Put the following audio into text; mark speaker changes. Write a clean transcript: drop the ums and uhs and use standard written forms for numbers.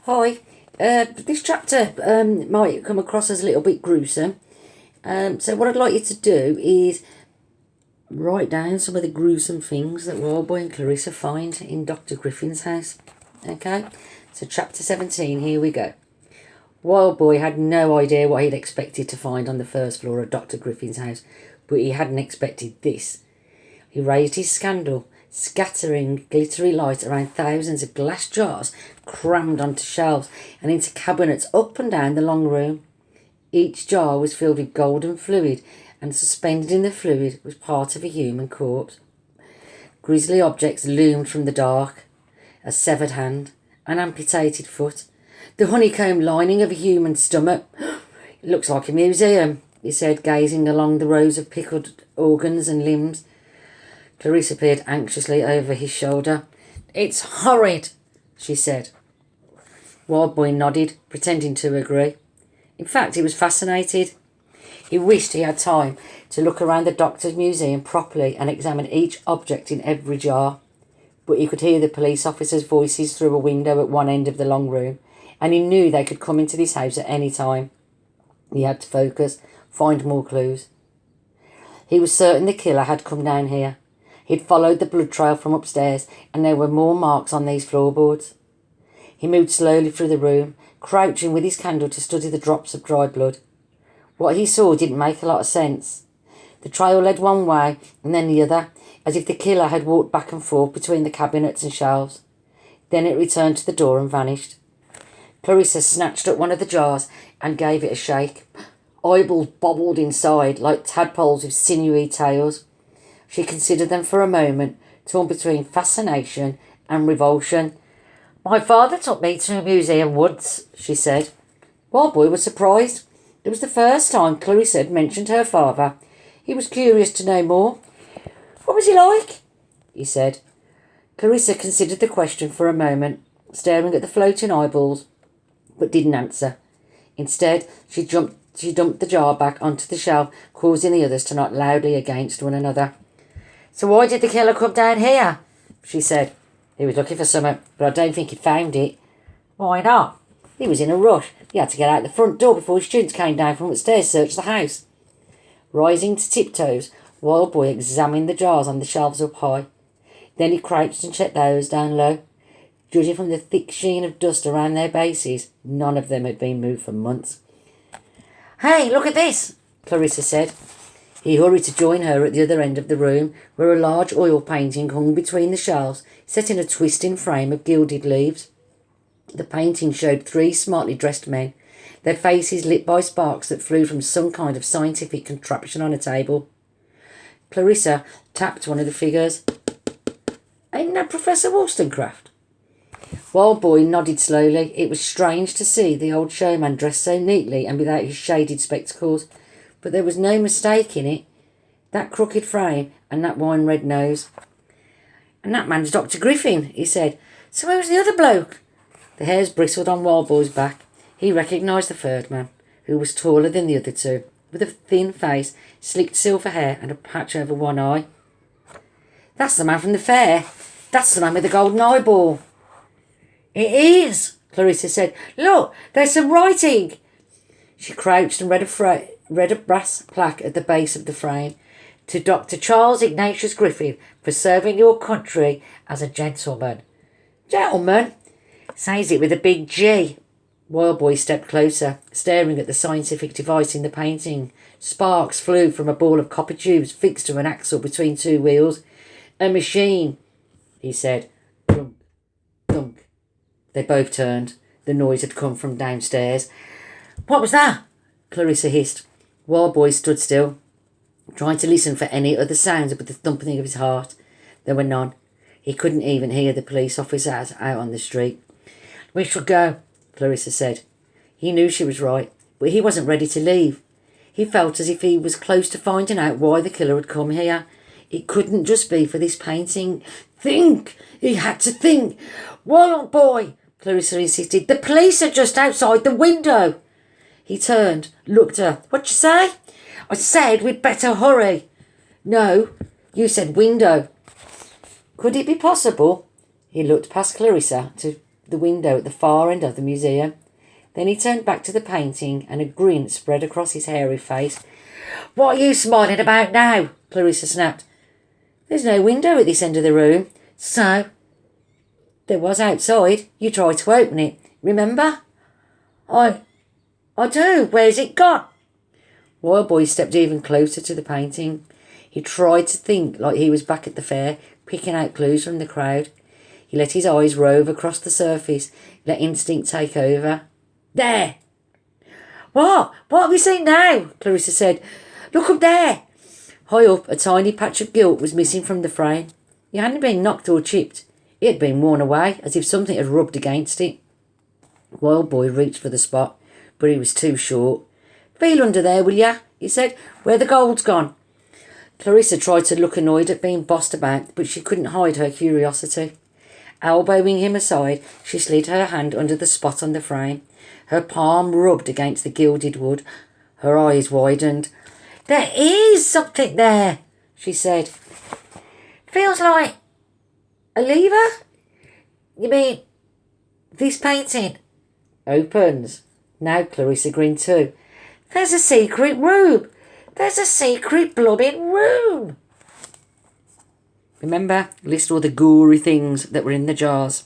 Speaker 1: Hi. This chapter might come across as a little bit gruesome. So what I'd like you to do is write down some of the gruesome things that Wildboy and Clarissa find in Dr. Griffin's house. Okay? So chapter 17, here we go. Wildboy had no idea what he'd expected to find on the first floor of Dr. Griffin's house, but he hadn't expected this. He raised his candle, scattering glittery light around thousands of glass jars crammed onto shelves and into cabinets up and down the long room. Each jar was filled with golden fluid, and suspended in the fluid was part of a human corpse. Grisly objects loomed from the dark: a severed hand, an amputated foot, the honeycomb lining of a human stomach. It looks like a museum, he said, gazing along the rows of pickled organs and limbs. Clarissa peered anxiously over his shoulder. "It's horrid," she said. Wildboy nodded, pretending to agree. In fact, he was fascinated. He wished he had time to look around the doctor's museum properly and examine each object in every jar. But he could hear the police officers' voices through a window at one end of the long room, and he knew they could come into this house at any time. He had to focus, find more clues. He was certain the killer had come down here. He'd followed the blood trail from upstairs, and there were more marks on these floorboards. He moved slowly through the room, crouching with his candle to study the drops of dry blood. What he saw didn't make a lot of sense. The trail led one way and then the other, as if the killer had walked back and forth between the cabinets and shelves. Then it returned to the door and vanished. Clarissa snatched up one of the jars and gave it a shake. Eyeballs bobbled inside like tadpoles with sinewy tails. She considered them for a moment, torn between fascination and revulsion. "My father took me to a museum once," she said. Wildboy was surprised. It was the first time Clarissa had mentioned her father. He was curious to know more. "What was he like?" he said. Clarissa considered the question for a moment, staring at the floating eyeballs, but didn't answer. Instead, she dumped the jar back onto the shelf, causing the others to knock loudly against one another. "So why did the killer come down here?" she said. "He was looking for something, but I don't think he found it." "Why not?" "He was in a rush. He had to get out the front door before his students came down from upstairs to search the house." Rising to tiptoes, Wildboy examined the jars on the shelves up high. Then he crouched and checked those down low. Judging from the thick sheen of dust around their bases, none of them had been moved for months. "Hey, look at this," Clarissa said. He hurried to join her at the other end of the room, where a large oil painting hung between the shelves, set in a twisting frame of gilded leaves. The painting showed 3 smartly dressed men, their faces lit by sparks that flew from some kind of scientific contraption on a table. Clarissa tapped one of the figures. "Ain't that Professor Wollstonecraft?" Wildboy nodded slowly. It was strange to see the old showman dressed so neatly and without his shaded spectacles, but there was no mistake in it. That crooked frame and that wine-red nose. "And that man's Dr. Griffin," he said. "So who's the other bloke?" The hairs bristled on Wildboy's back. He recognised the third man, who was taller than the other two, with a thin face, slicked silver hair and a patch over one eye. "That's the man from the fair. That's the man with the golden eyeball." "It is," Clarissa said. "Look, there's some writing." She crouched and read a brass plaque at the base of the frame. "To Dr. Charles Ignatius Griffin, for serving your country as a gentleman." "Gentleman?" "Says it with a big G." Wildboy stepped closer, staring at the scientific device in the painting. Sparks flew from a ball of copper tubes fixed to an axle between 2 wheels. "A machine," he said. Thunk, thunk. They both turned. The noise had come from downstairs. "What was that?" Clarissa hissed. Wildboy stood still, trying to listen for any other sounds but the thumping of his heart. There were none. He couldn't even hear the police officers out on the street. "We shall go," Clarissa said. He knew she was right, but he wasn't ready to leave. He felt as if he was close to finding out why the killer had come here. It couldn't just be for this painting. Think! He had to think. "Wildboy," Clarissa insisted. "The police are just outside the window." He turned, looked at her. "What'd you say?" "I said we'd better hurry." "No, you said window." Could it be possible? He looked past Clarissa to the window at the far end of the museum. Then he turned back to the painting and a grin spread across his hairy face. "What are you smiling about now?" Clarissa snapped. "There's no window at this end of the room." "So?" "There was outside. You tried to open it. Remember?" I do. Where's it gone?" Wild Boy stepped even closer to the painting. He tried to think like he was back at the fair, picking out clues from the crowd. He let his eyes rove across the surface, let instinct take over. "There!" What have you seen now?" Clarissa said. "Look up there." High up, a tiny patch of gilt was missing from the frame. It hadn't been knocked or chipped. It had been worn away, as if something had rubbed against it. Wild Boy reached for the spot, but he was too short. "Feel under there, will ya?" he said. "Where the gold's gone." Clarissa tried to look annoyed at being bossed about, but she couldn't hide her curiosity. Elbowing him aside, she slid her hand under the spot on the frame. Her palm rubbed against the gilded wood. Her eyes widened. "There is something there," she said. "Feels like a lever." "You mean this painting?" "Opens." Now Clarissa grinned too. "There's a secret room. There's a secret blooming room." Remember, list all the gory things that were in the jars.